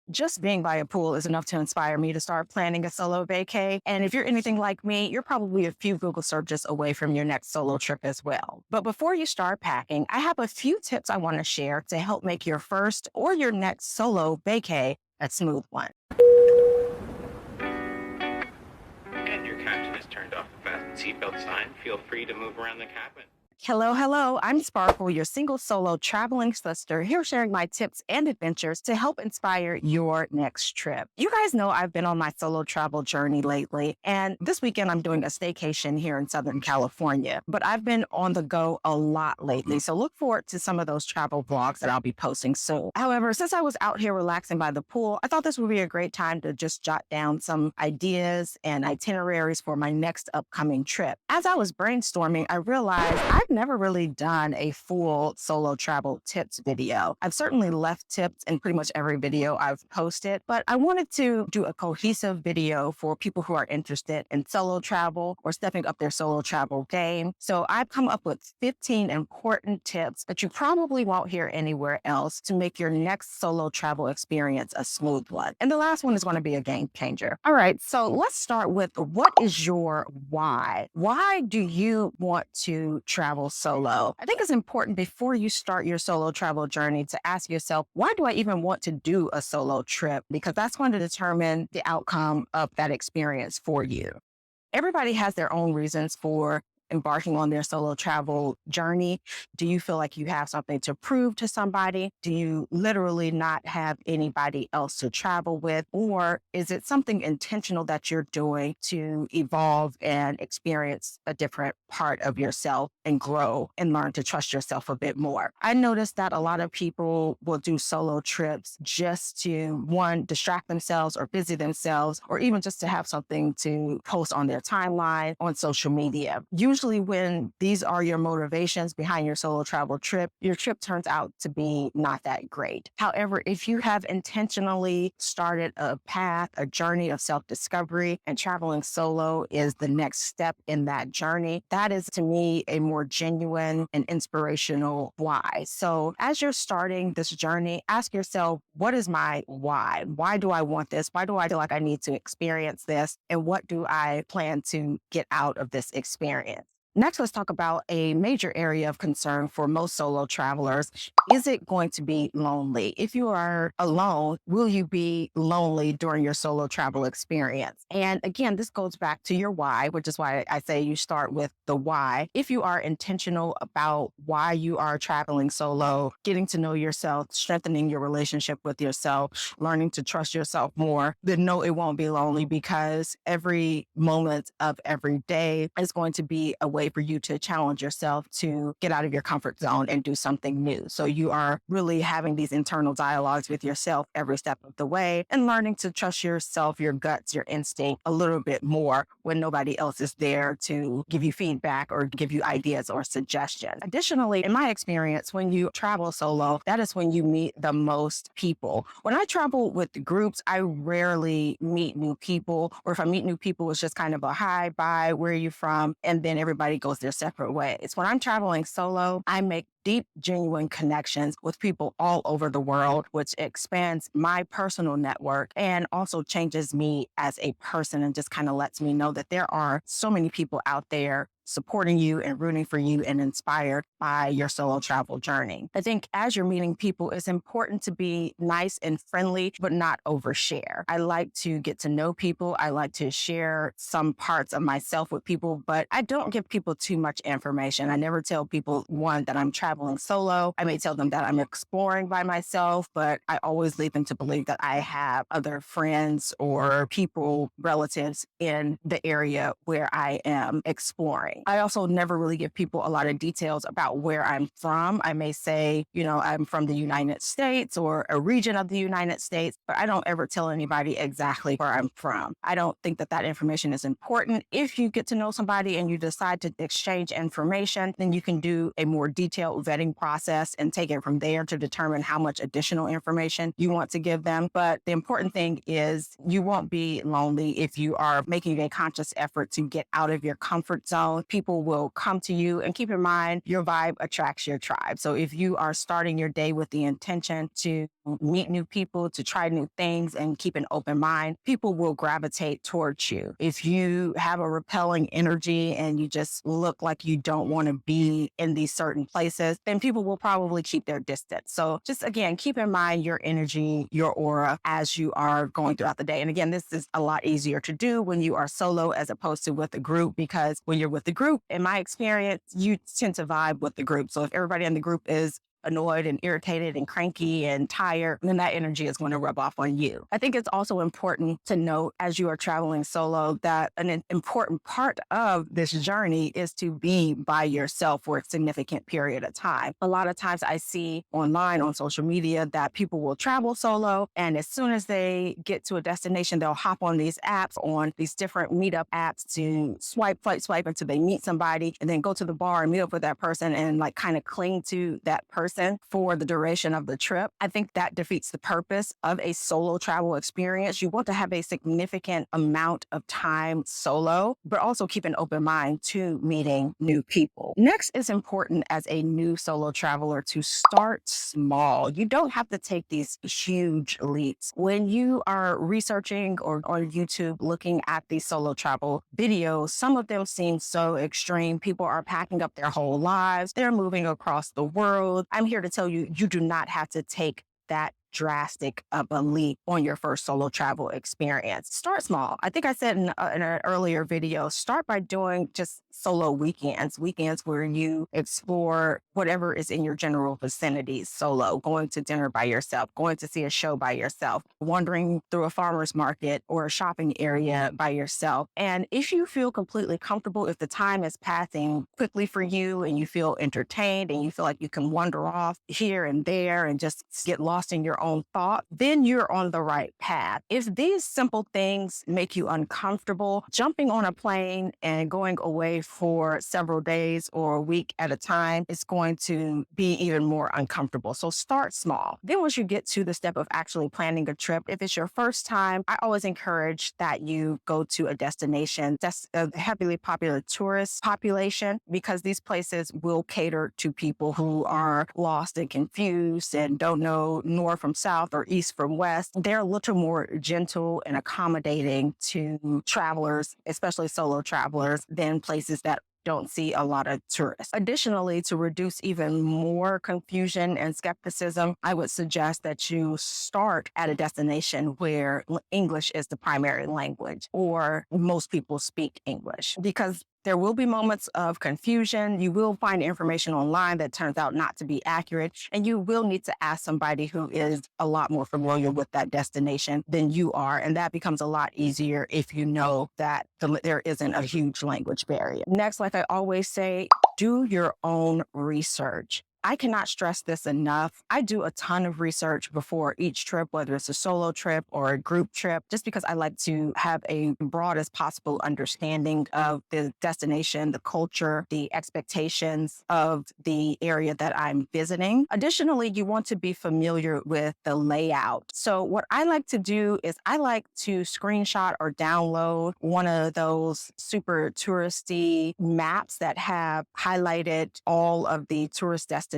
Just being by a pool is enough to inspire me to start planning a solo vacay. And if you're anything like me, you're probably a few Google searches away from your next solo trip as well. But before you start packing, I have a few tips I want to share to help make your first or your next solo vacay a smooth one. And your captain has turned off the fasten seatbelt sign. Feel free to move around the cabin. Hello, hello. I'm Sparkle, your single solo traveling sister, here sharing my tips and adventures to help inspire your next trip. You guys know I've been on my solo travel journey lately, and this weekend I'm doing a staycation here in Southern California. But I've been on the go a lot lately, so look forward to some of those travel vlogs that I'll be posting soon. However, since I was out here relaxing by the pool, I thought this would be a great time to just jot down some ideas and itineraries for my next upcoming trip. As I was brainstorming, I realized I've never really done a full solo travel tips video. I've certainly left tips in pretty much every video I've posted, but I wanted to do a cohesive video for people who are interested in solo travel or stepping up their solo travel game. So I've come up with 15 important tips that you probably won't hear anywhere else to make your next solo travel experience a smooth one. And the last one is going to be a game changer. All right, so let's start with, what is your why? Why do you want to travel solo? I think it's important before you start your solo travel journey to ask yourself, why do I even want to do a solo trip? Because that's going to determine the outcome of that experience for you. Everybody has their own reasons for embarking on their solo travel journey. Do you feel like you have something to prove to somebody? Do you literally not have anybody else to travel with? Or is it something intentional that you're doing to evolve and experience a different part of yourself and grow and learn to trust yourself a bit more? I noticed that a lot of people will do solo trips just to, one, distract themselves or busy themselves, or even just to have something to post on their timeline on social media. Usually when these are your motivations behind your solo travel trip, your trip turns out to be not that great. However, if you have intentionally started a path, a journey of self-discovery, and traveling solo is the next step in that journey, that is to me a more genuine and inspirational why. So as you're starting this journey, ask yourself, what is my why? Why do I want this? Why do I feel like I need to experience this? And what do I plan to get out of this experience? Next, let's talk about a major area of concern for most solo travelers. Is it going to be lonely? If you are alone, will you be lonely during your solo travel experience? And again, this goes back to your why, which is why I say you start with the why. If you are intentional about why you are traveling solo, getting to know yourself, strengthening your relationship with yourself, learning to trust yourself more, then no, it won't be lonely, because every moment of every day is going to be a way for you to challenge yourself to get out of your comfort zone and do something new. So you are really having these internal dialogues with yourself every step of the way and learning to trust yourself, your guts, your instinct a little bit more when nobody else is there to give you feedback or give you ideas or suggestions. Additionally, in my experience, when you travel solo, that is when you meet the most people. When I travel with groups, I rarely meet new people, or if I meet new people, it's just kind of a hi, bye, where are you from? And then everybody goes their separate ways. When I'm traveling solo, I make deep, genuine connections with people all over the world, which expands my personal network and also changes me as a person and just kind of lets me know that there are so many people out there supporting you and rooting for you and inspired by your solo travel journey. I think as you're meeting people, it's important to be nice and friendly, but not overshare. I like to get to know people. I like to share some parts of myself with people, but I don't give people too much information. I never tell people, one, that I'm traveling solo. I may tell them that I'm exploring by myself, but I always lead them to believe that I have other friends or people, relatives in the area where I am exploring. I also never really give people a lot of details about where I'm from. I may say, I'm from the United States or a region of the United States, but I don't ever tell anybody exactly where I'm from. I don't think that that information is important. If you get to know somebody and you decide to exchange information, then you can do a more detailed vetting process and take it from there to determine how much additional information you want to give them. But the important thing is you won't be lonely if you are making a conscious effort to get out of your comfort zone. People will come to you, and keep in mind, your vibe attracts your tribe. So if you are starting your day with the intention to meet new people, to try new things, and keep an open mind, people will gravitate towards you. If you have a repelling energy and you just look like you don't want to be in these certain places, then people will probably keep their distance. So just again, keep in mind your energy, your aura as you are going throughout the day. And again, this is a lot easier to do when you are solo as opposed to with a group, because when you're with the group, in my experience, you tend to vibe with the group. So if everybody in the group is annoyed and irritated and cranky and tired, then that energy is going to rub off on you. I think it's also important to note as you are traveling solo that an important part of this journey is to be by yourself for a significant period of time. A lot of times I see online on social media that people will travel solo, and as soon as they get to a destination, they'll hop on these apps, on these different meetup apps to swipe until they meet somebody, and then go to the bar and meet up with that person and like kind of cling to that person for the duration of the trip. I think that defeats the purpose of a solo travel experience. You want to have a significant amount of time solo, but also keep an open mind to meeting new people. Next, it's important as a new solo traveler to start small. You don't have to take these huge leaps. When you are researching or on YouTube looking at these solo travel videos, some of them seem so extreme. People are packing up their whole lives. They're moving across the world. I'm here to tell you, you do not have to take that drastic of a leap on your first solo travel experience. Start small. I think I said in an earlier video, start by doing just solo weekends where you explore whatever is in your general vicinity solo, going to dinner by yourself, going to see a show by yourself, wandering through a farmer's market or a shopping area by yourself. And if you feel completely comfortable, if the time is passing quickly for you and you feel entertained and you feel like you can wander off here and there and just get lost in your own thought, then you're on the right path. If these simple things make you uncomfortable, jumping on a plane and going away for several days or a week at a time is going to be even more uncomfortable. So start small. Then once you get to the step of actually planning a trip, if it's your first time, I always encourage that you go to a destination that's a heavily popular tourist population, because these places will cater to people who are lost and confused and don't know north from south or east from west. They're a little more gentle and accommodating to travelers, especially solo travelers, than places that don't see a lot of tourists. Additionally, to reduce even more confusion and skepticism, I would suggest that you start at a destination where English is the primary language, or most people speak English, because there will be moments of confusion. You will find information online that turns out not to be accurate, and you will need to ask somebody who is a lot more familiar with that destination than you are. And that becomes a lot easier if you know that there isn't a huge language barrier. Next, like I always say, do your own research. I cannot stress this enough. I do a ton of research before each trip, whether it's a solo trip or a group trip, just because I like to have a broadest possible understanding of the destination, the culture, the expectations of the area that I'm visiting. Additionally, you want to be familiar with the layout. So what I like to do is I like to screenshot or download one of those super touristy maps that have highlighted all of the tourist destinations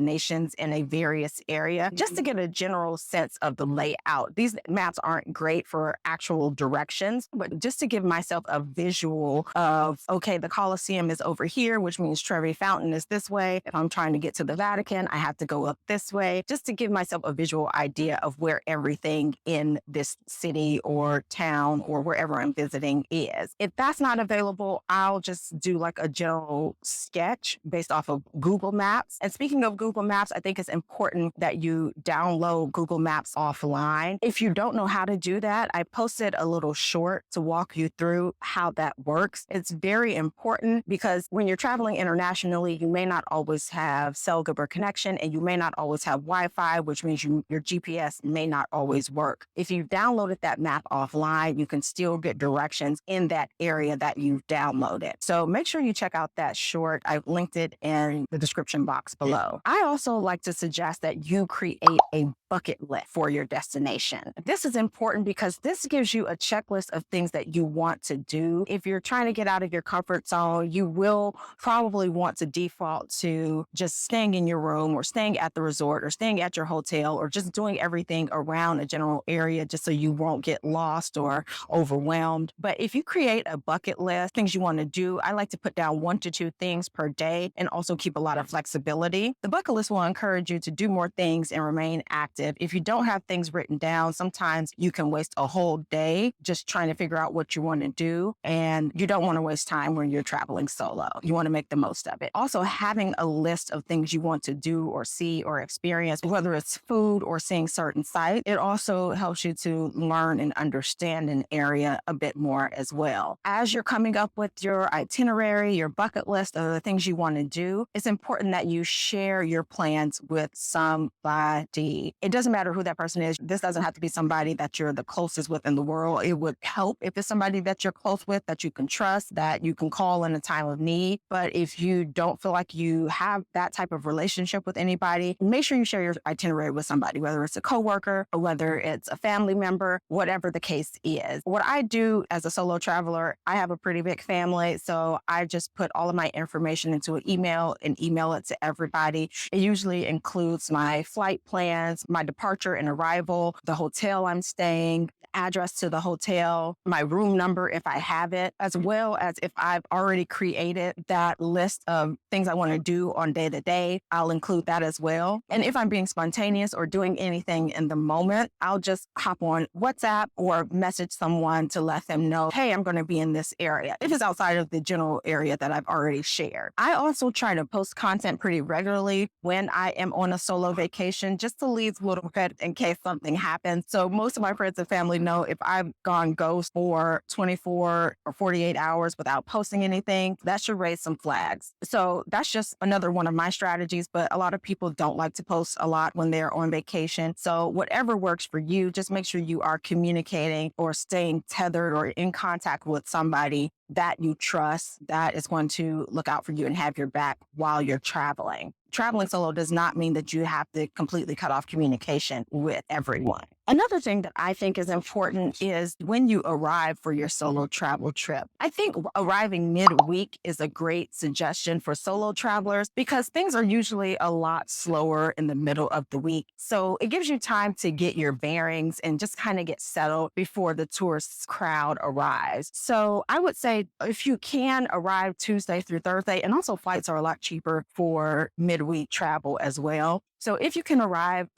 in a various area, just to get a general sense of the layout. These maps aren't great for actual directions, but just to give myself a visual of, okay, the Colosseum is over here, which means Trevi Fountain is this way. If I'm trying to get to the Vatican, I have to go up this way, just to give myself a visual idea of where everything in this city or town or wherever I'm visiting is. If that's not available, I'll just do like a general sketch based off of Google Maps. And speaking of Google Maps, I think it's important that you download Google Maps offline. If you don't know how to do that, I posted a little short to walk you through how that works. It's very important because when you're traveling internationally, you may not always have cellular connection and you may not always have Wi-Fi, which means your GPS may not always work. If you've downloaded that map offline, you can still get directions in that area that you've downloaded. So make sure you check out that short. I've linked it in the description box below. I also like to suggest that you create a bucket list for your destination. This is important because this gives you a checklist of things that you want to do. If you're trying to get out of your comfort zone, you will probably want to default to just staying in your room or staying at the resort or staying at your hotel or just doing everything around a general area just so you won't get lost or overwhelmed. But if you create a bucket list, things you want to do, I like to put down 1 to 2 things per day and also keep a lot of flexibility. The bucket list will encourage you to do more things and remain active. If you don't have things written down, sometimes you can waste a whole day just trying to figure out what you want to do. And you don't want to waste time when you're traveling solo. You want to make the most of it. Also, having a list of things you want to do or see or experience, whether it's food or seeing certain sites, it also helps you to learn and understand an area a bit more as well. As you're coming up with your itinerary, your bucket list of the things you want to do, it's important that you share your plans with somebody. It doesn't matter who that person is. This doesn't have to be somebody that you're the closest with in the world. It would help if it's somebody that you're close with, that you can trust, that you can call in a time of need. But if you don't feel like you have that type of relationship with anybody, make sure you share your itinerary with somebody, whether it's a coworker or whether it's a family member, whatever the case is. What I do as a solo traveler, I have a pretty big family, so I just put all of my information into an email and email it to everybody. It usually includes my flight plans, my departure and arrival, the hotel I'm staying, address to the hotel, my room number if I have it, as well as if I've already created that list of things I want to do on day to day, I'll include that as well. And if I'm being spontaneous or doing anything in the moment, I'll just hop on WhatsApp or message someone to let them know, hey, I'm going to be in this area, if it's outside of the general area that I've already shared. I also try to post content pretty regularly when I am on a solo vacation, just to leave a little bit in case something happens. So most of my friends and family know if I've gone ghost for 24 or 48 hours without posting anything, that should raise some flags. So that's just another one of my strategies, but a lot of people don't like to post a lot when they're on vacation. So whatever works for you, just make sure you are communicating or staying tethered or in contact with somebody that you trust, that is going to look out for you and have your back while you're traveling. Traveling solo does not mean that you have to completely cut off communication with everyone. Another thing that I think is important is when you arrive for your solo travel trip. I think arriving midweek is a great suggestion for solo travelers because things are usually a lot slower in the middle of the week. So it gives you time to get your bearings and just kind of get settled before the tourist crowd arrives. So I would say if you can arrive Tuesday through Thursday, and also flights are a lot cheaper for midweek travel as well. So if you can arrive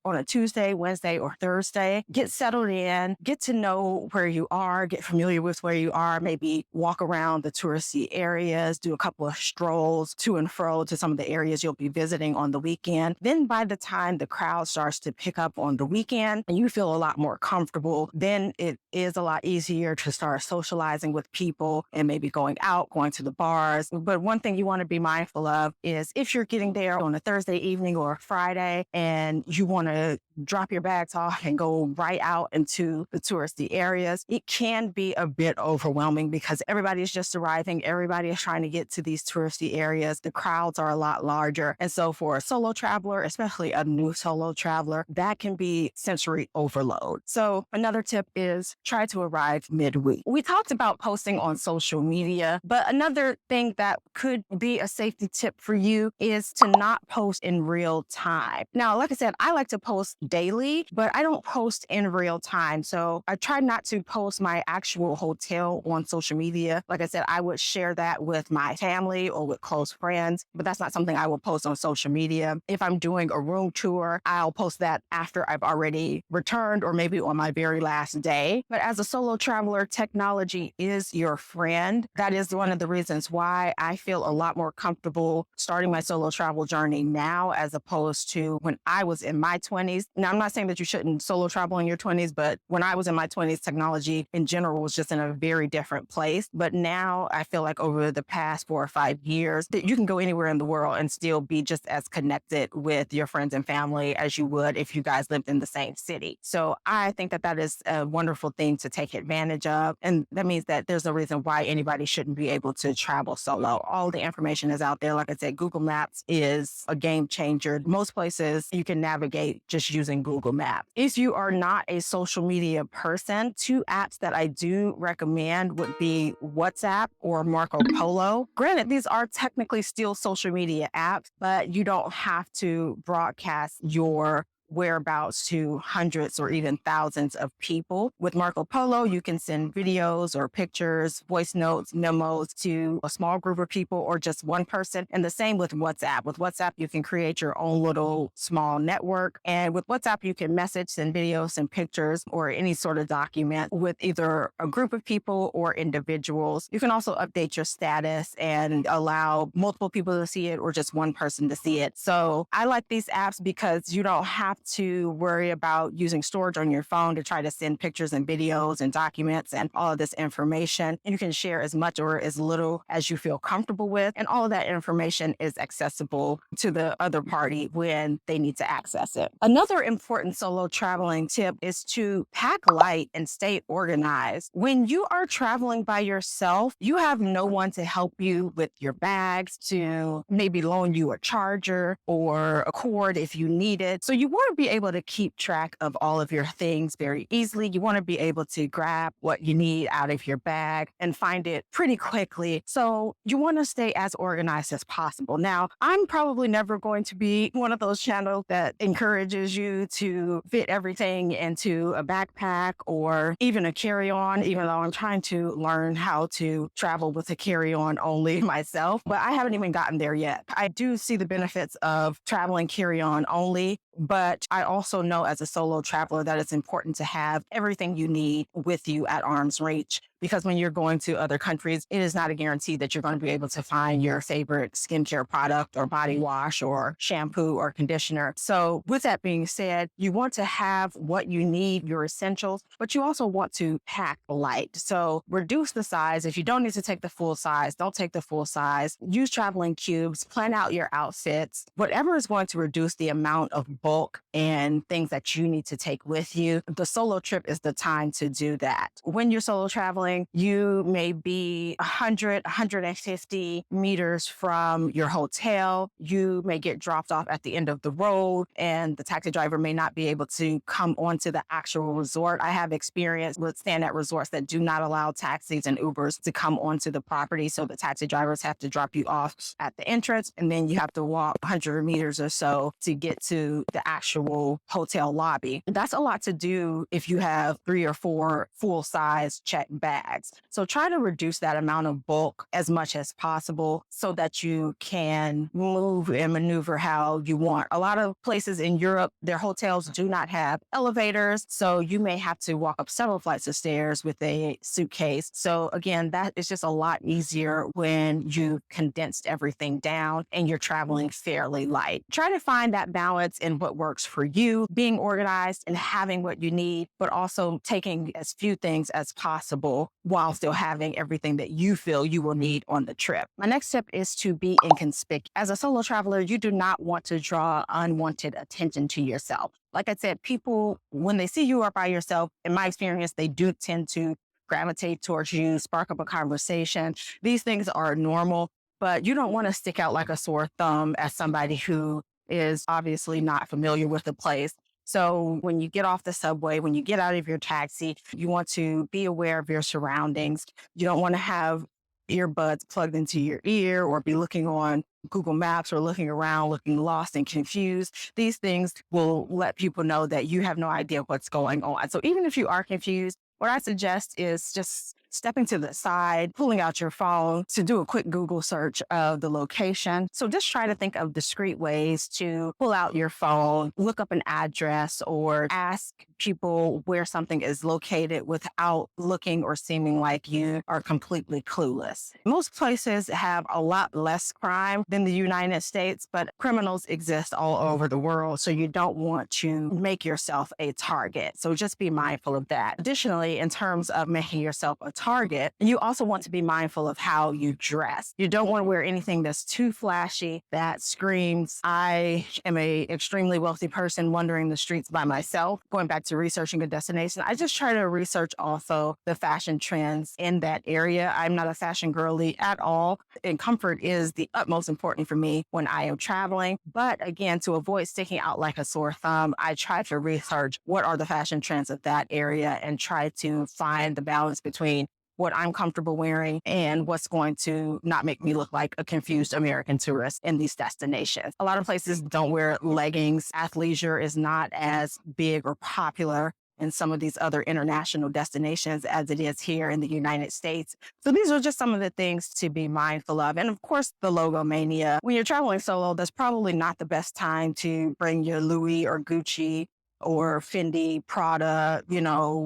on a Tuesday, Wednesday, or Thursday, get settled in, get to know where you are, get familiar with where you are, maybe walk around the touristy areas, do a couple of strolls to and fro to some of the areas you'll be visiting on the weekend. Then by the time the crowd starts to pick up on the weekend and you feel a lot more comfortable, then it is a lot easier to start socializing with people and maybe going out, going to the bars. But one thing you want to be mindful of is if you're getting there on a Thursday evening or Friday and you want to drop your bags off and go right out into the touristy areas, it can be a bit overwhelming because everybody's just arriving. Everybody is trying to get to these touristy areas. The crowds are a lot larger. And so for a solo traveler, especially a new solo traveler, that can be sensory overload. So another tip is try to arrive midweek. We talked about posting on social media, but another thing that could be a safety tip for you is to not post in real time. Now, like I said, I like to post daily, but I don't post in real time. So I try not to post my actual hotel on social media. Like I said, I would share that with my family or with close friends, but that's not something I will post on social media. If I'm doing a room tour, I'll post that after I've already returned or maybe on my very last day. But as a solo traveler, technology is your friend. That is one of the reasons why I feel a lot more comfortable starting my solo travel journey now as opposed to when I was in my 20s. Now, I'm not saying that you shouldn't solo travel in your 20s, but when I was in my 20s, technology in general was just in a very different place. But now I feel like over the past 4 or 5 years that you can go anywhere in the world and still be just as connected with your friends and family as you would if you guys lived in the same city. So I think that that is a wonderful thing to take advantage of. And that means that there's no reason why anybody shouldn't be able to travel solo. All the information is out there. Like I said, Google Maps is a game changer. Most places you can navigate just using Google Maps. If you are not a social media person, two apps that I do recommend would be WhatsApp or Marco Polo. Granted, these are technically still social media apps, but you don't have to broadcast your whereabouts to hundreds or even thousands of people. With Marco Polo, you can send videos or pictures, voice notes, memos to a small group of people or just one person. And the same with WhatsApp. With WhatsApp, you can create your own little small network. And with WhatsApp, you can message, send videos, send pictures, or any sort of document with either a group of people or individuals. You can also update your status and allow multiple people to see it or just one person to see it. So I like these apps because you don't have to worry about using storage on your phone to try to send pictures and videos and documents and all of this information. And you can share as much or as little as you feel comfortable with. And all of that information is accessible to the other party when they need to access it. Another important solo traveling tip is to pack light and stay organized. When you are traveling by yourself, you have no one to help you with your bags, to maybe loan you a charger or a cord if you need it. So you want to be able to keep track of all of your things very easily. You want to be able to grab what you need out of your bag and find it pretty quickly. So you want to stay as organized as possible. Now, I'm probably never going to be one of those channels that encourages you to fit everything into a backpack or even a carry-on, even though I'm trying to learn how to travel with a carry-on only myself, but I haven't even gotten there yet. I do see the benefits of traveling carry-on only, but I also know as a solo traveler that it's important to have everything you need with you at arm's reach. Because when you're going to other countries, it is not a guarantee that you're going to be able to find your favorite skincare product or body wash or shampoo or conditioner. So with that being said, you want to have what you need, your essentials, but you also want to pack light. So reduce the size. If you don't need to take the full size, don't take the full size. Use traveling cubes, plan out your outfits, whatever is going to reduce the amount of bulk and things that you need to take with you. The solo trip is the time to do that. When you're solo traveling, you may be 100, 150 meters from your hotel. You may get dropped off at the end of the road and the taxi driver may not be able to come onto the actual resort. I have experience with staying at resorts that do not allow taxis and Ubers to come onto the property. So the taxi drivers have to drop you off at the entrance and then you have to walk 100 meters or so to get to the actual hotel lobby. That's a lot to do if you have 3 or 4 full-size checked bags. So try to reduce that amount of bulk as much as possible so that you can move and maneuver how you want. A lot of places in Europe, their hotels do not have elevators. So you may have to walk up several flights of stairs with a suitcase. So again, that is just a lot easier when you've condensed everything down and you're traveling fairly light. Try to find that balance in what works for you, being organized and having what you need, but also taking as few things as possible while still having everything that you feel you will need on the trip. My next tip is to be inconspicuous. As a solo traveler, you do not want to draw unwanted attention to yourself. Like I said, people, when they see you are by yourself, in my experience, they do tend to gravitate towards you, spark up a conversation. These things are normal, but you don't want to stick out like a sore thumb as somebody who is obviously not familiar with the place. So when you get off the subway, when you get out of your taxi, you want to be aware of your surroundings. You don't want to have earbuds plugged into your ear or be looking on Google Maps or looking around, looking lost and confused. These things will let people know that you have no idea what's going on. So even if you are confused, what I suggest is just stepping to the side, pulling out your phone to do a quick Google search of the location. So just try to think of discreet ways to pull out your phone, look up an address, or ask people where something is located without looking or seeming like you are completely clueless. Most places have a lot less crime than the United States, but criminals exist all over the world. So you don't want to make yourself a target. So just be mindful of that. Additionally, in terms of making yourself a target, you also want to be mindful of how you dress. You don't want to wear anything that's too flashy, that screams, I am a extremely wealthy person wandering the streets by myself. Going back to researching a destination, I just try to research also the fashion trends in that area. I'm not a fashion girly at all, and comfort is the utmost important for me when I am traveling. But again, to avoid sticking out like a sore thumb, I try to research what are the fashion trends of that area and try to find the balance between what I'm comfortable wearing and what's going to not make me look like a confused American tourist in these destinations. A lot of places don't wear leggings. Athleisure is not as big or popular in some of these other international destinations as it is here in the United States. So these are just some of the things to be mindful of. And of course, the logo mania. When you're traveling solo, that's probably not the best time to bring your Louis or Gucci or Fendi, Prada,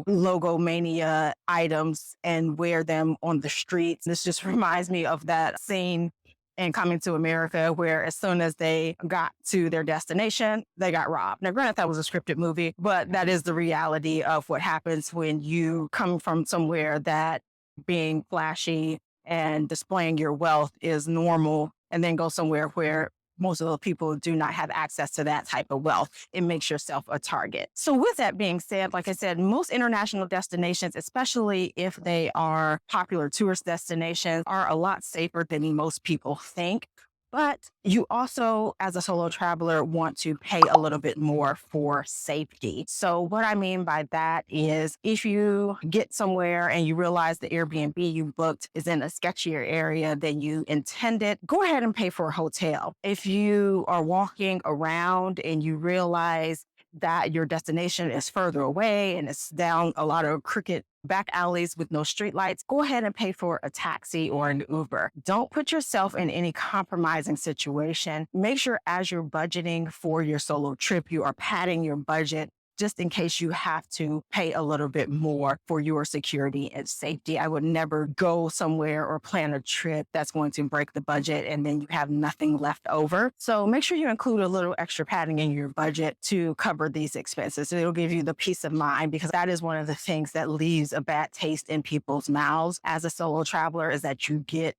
logo mania items and wear them on the streets. This just reminds me of that scene in Coming to America, where as soon as they got to their destination, they got robbed. Now, granted, that was a scripted movie, but that is the reality of what happens when you come from somewhere that being flashy and displaying your wealth is normal, and then go somewhere where most of the people do not have access to that type of wealth. It makes yourself a target. So with that being said, like I said, most international destinations, especially if they are popular tourist destinations, are a lot safer than most people think. But you also, as a solo traveler, want to pay a little bit more for safety. So what I mean by that is if you get somewhere and you realize the Airbnb you booked is in a sketchier area than you intended, go ahead and pay for a hotel. If you are walking around and you realize that your destination is further away and it's down a lot of crooked back alleys with no streetlights, go ahead and pay for a taxi or an Uber. Don't put yourself in any compromising situation. Make sure as you're budgeting for your solo trip, you are padding your budget just in case you have to pay a little bit more for your security and safety. I would never go somewhere or plan a trip that's going to break the budget and then you have nothing left over. So make sure you include a little extra padding in your budget to cover these expenses. It'll give you the peace of mind, because that is one of the things that leaves a bad taste in people's mouths as a solo traveler, is that you get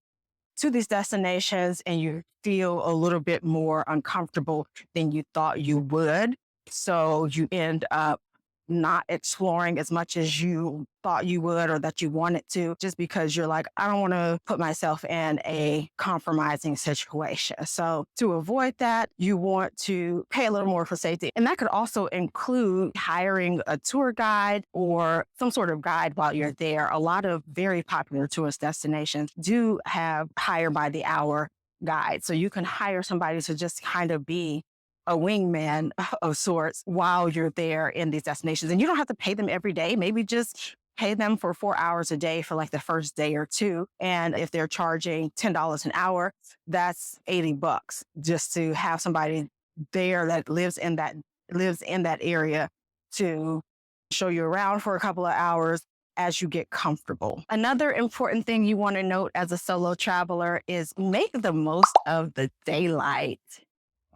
to these destinations and you feel a little bit more uncomfortable than you thought you would. So you end up not exploring as much as you thought you would or that you wanted to, just because you're like, I don't want to put myself in a compromising situation. So to avoid that, you want to pay a little more for safety. And that could also include hiring a tour guide or some sort of guide while you're there. A lot of very popular tourist destinations do have hire by the hour guides. So you can hire somebody to just kind of be a wingman of sorts while you're there in these destinations. And you don't have to pay them every day. Maybe just pay them for 4 hours a day for like the first day or two. And if they're charging $10 an hour, that's $80 just to have somebody there that lives in that area to show you around for a couple of hours as you get comfortable. Another important thing you want to note as a solo traveler is make the most of the daylight.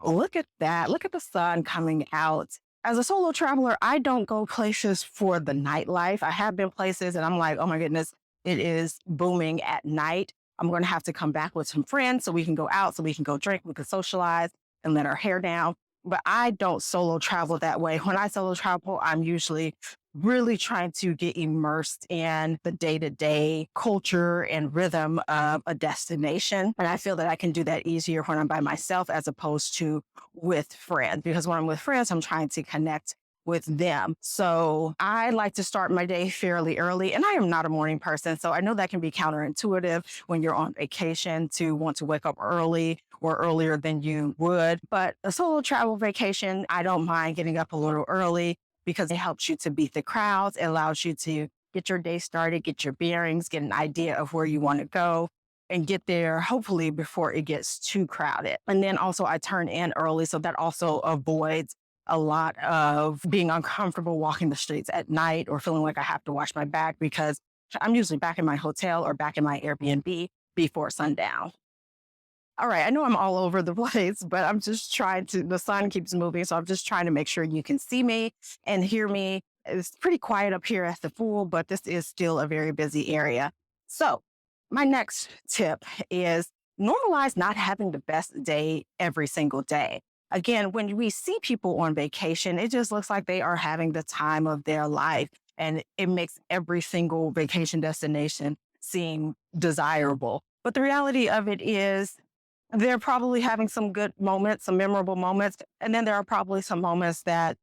Look at that. Look at the sun coming out. As a solo traveler, I don't go places for the nightlife. I have been places and I'm like, oh my goodness, it is booming at night. I'm going to have to come back with some friends so we can go out, so we can go drink, we can socialize and let our hair down. But I don't solo travel that way. When I solo travel, I'm usually really trying to get immersed in the day-to-day culture and rhythm of a destination. And I feel that I can do that easier when I'm by myself as opposed to with friends, because when I'm with friends, I'm trying to connect with them. So I like to start my day fairly early, and I am not a morning person. So I know that can be counterintuitive when you're on vacation to want to wake up early or earlier than you would. But a solo travel vacation, I don't mind getting up a little early, because it helps you to beat the crowds. It allows you to get your day started, get your bearings, get an idea of where you want to go, and get there hopefully before it gets too crowded. And then also I turn in early, so that also avoids a lot of being uncomfortable walking the streets at night or feeling like I have to watch my back because I'm usually back in my hotel or back in my Airbnb before sundown. All right, I know I'm all over the place, but I'm just trying to, the sun keeps moving. So I'm just trying to make sure you can see me and hear me. It's pretty quiet up here at the pool, but this is still a very busy area. So my next tip is normalize not having the best day every single day. Again, when we see people on vacation, it just looks like they are having the time of their life. And it makes every single vacation destination seem desirable. But the reality of it is, they're probably having some good moments, some memorable moments. And then there are probably some moments that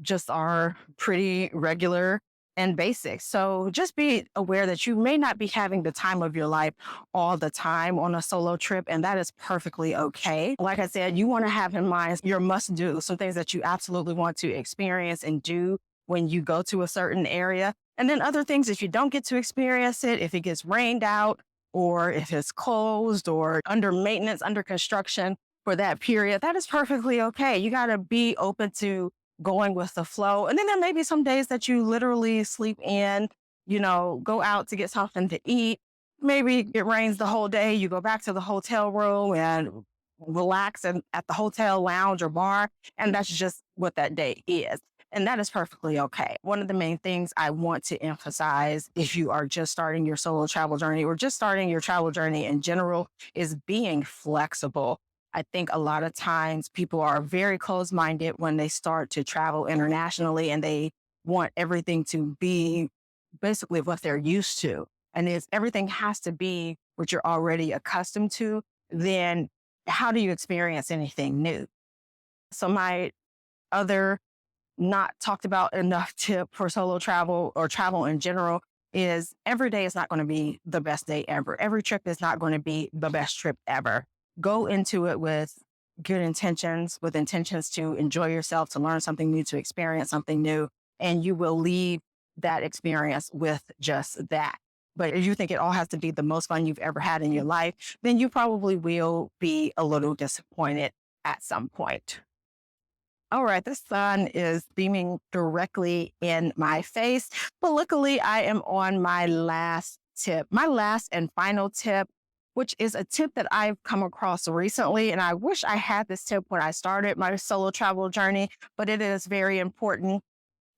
just are pretty regular and basic. So just be aware that you may not be having the time of your life all the time on a solo trip, and that is perfectly okay. Like I said, you want to have in mind your must do, some things that you absolutely want to experience and do when you go to a certain area. And then other things, if you don't get to experience it, if it gets rained out, or if it's closed or under maintenance, under construction for that period, that is perfectly okay. You got to be open to going with the flow. And then there may be some days that you literally sleep in, go out to get something to eat. Maybe it rains the whole day. You go back to the hotel room and relax at the hotel lounge or bar. And that's just what that day is. And that is perfectly okay. One of the main things I want to emphasize if you are just starting your solo travel journey or just starting your travel journey in general is being flexible. I think a lot of times people are very closed minded when they start to travel internationally and they want everything to be basically what they're used to. And if everything has to be what you're already accustomed to, then how do you experience anything new? So, my other not talked about enough tip for solo travel or travel in general is every day is not going to be the best day ever. Every trip is not going to be the best trip ever. Go into it with good intentions, with intentions to enjoy yourself, to learn something new, to experience something new, and you will leave that experience with just that. But if you think it all has to be the most fun you've ever had in your life, then you probably will be a little disappointed at some point. All right, the sun is beaming directly in my face, but luckily I am on my last tip, my last and final tip, which is a tip that I've come across recently. And I wish I had this tip when I started my solo travel journey, but it is very important.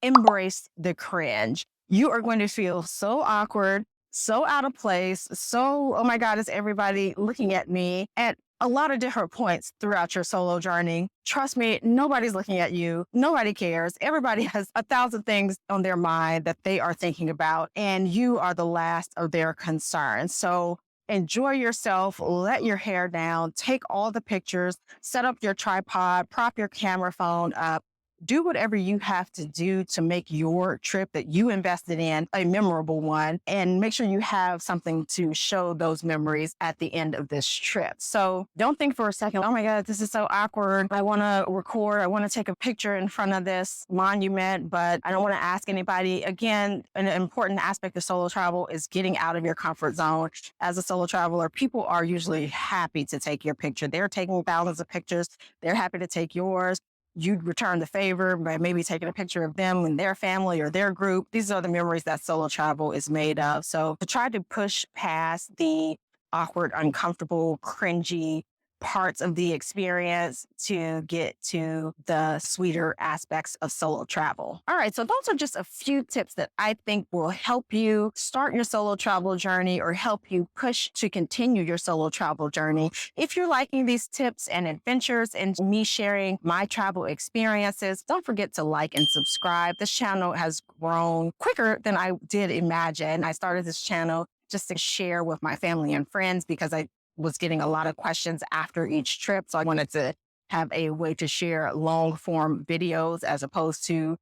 Embrace the cringe. You are going to feel so awkward, so out of place, so, oh my God, is everybody looking at me at a lot of different points throughout your solo journey. Trust me, nobody's looking at you. Nobody cares. Everybody has a thousand things on their mind that they are thinking about, and you are the last of their concerns. So enjoy yourself, let your hair down, take all the pictures, set up your tripod, prop your camera phone up, do whatever you have to do to make your trip that you invested in a memorable one, and make sure you have something to show those memories at the end of this trip. So don't think for a second, oh my God, this is so awkward. I want to record, I want to take a picture in front of this monument, but I don't want to ask anybody. Again, an important aspect of solo travel is getting out of your comfort zone. As a solo traveler, people are usually happy to take your picture. They're taking thousands of pictures. They're happy to take yours. You'd return the favor by maybe taking a picture of them and their family or their group. These are the memories that solo travel is made of. So to try to push past the awkward, uncomfortable, cringy parts of the experience to get to the sweeter aspects of solo travel. All right, so those are just a few tips that I think will help you start your solo travel journey or help you push to continue your solo travel journey. If you're liking these tips and adventures and me sharing my travel experiences, don't forget to like and subscribe. This channel has grown quicker than I did imagine. I started this channel just to share with my family and friends because I was getting a lot of questions after each trip. So I wanted to have a way to share long form videos as opposed to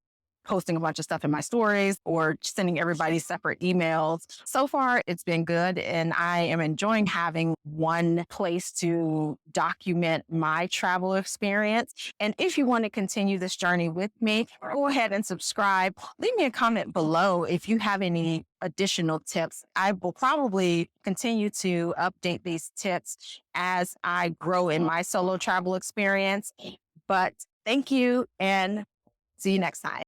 posting a bunch of stuff in my stories or sending everybody separate emails. So far, it's been good. And I am enjoying having one place to document my travel experience. And if you want to continue this journey with me, go ahead and subscribe. Leave me a comment below if you have any additional tips. I will probably continue to update these tips as I grow in my solo travel experience. But thank you and see you next time.